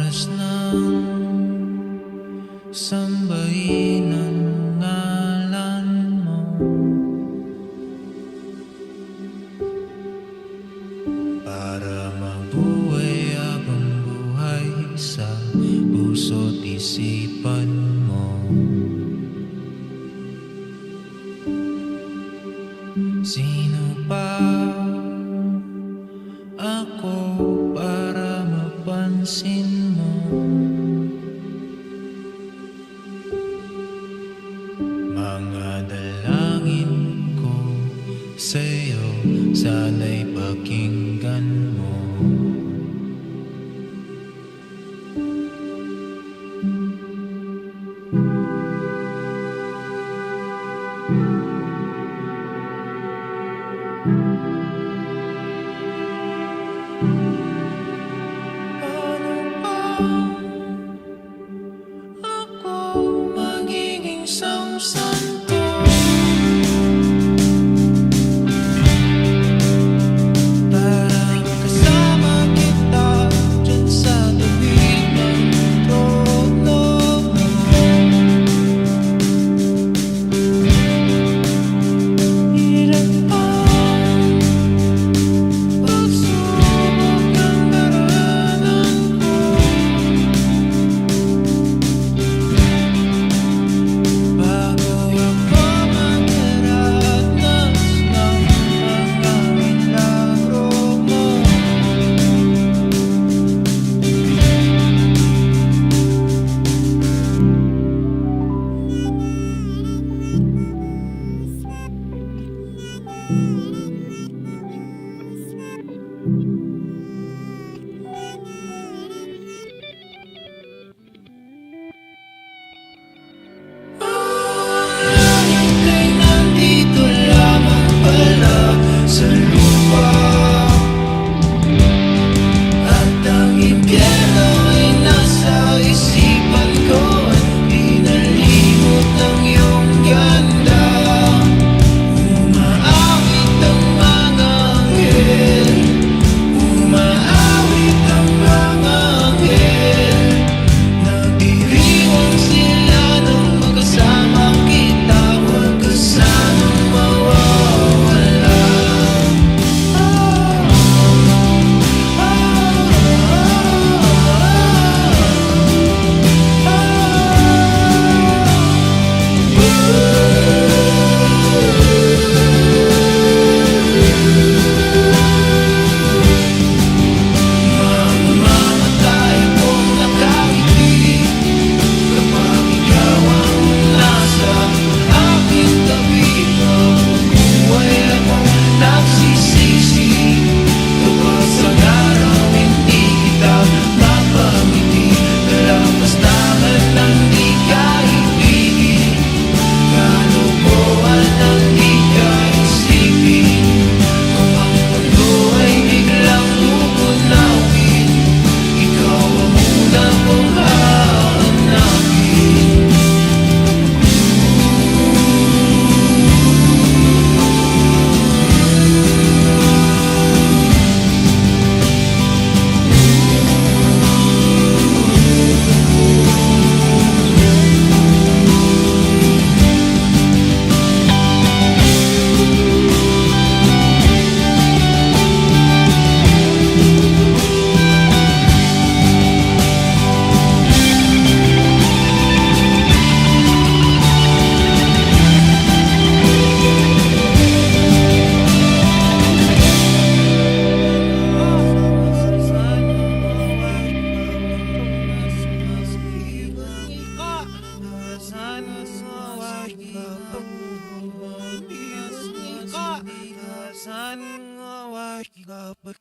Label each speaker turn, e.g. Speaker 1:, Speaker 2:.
Speaker 1: oras nang sambahin ang ngalan mo, para mabuhay habang buhay sa puso't isipan mo. Sino pa ako para mapansin mo? Mga dalangin ko sa'yo, sana'y pakinggan mo. Paano ba ako magiging samsanto? Para kasama kita dyan sa tabi ng trono mo. Hirap ang pagsubok ang daranan ko, bago ako magdaranas ng mga milagro mo. Kay nandito lamang pala sa lupa, at ang impyerno ay nasa isipan ko, at pinalimot ng iyong ganda. Umaawit ang mga anghel, umaawit ang mga anghel. Nagdiriwang sila nang magkasama kita, huwag ka sanang mawawala. Mamamatay kung nakangiti kapag ikaw ang nasa aking tabi. Mabubuhay akong nagsisisi kapag sa araw hindi kita mapangiti. Lampas naman ang di ka ibigin, kalukuhan ang di ka isipin. Kung ang mundo ay biglang tutunawin, ikaw ang una kong hahanapin. Sana nga wahig dapat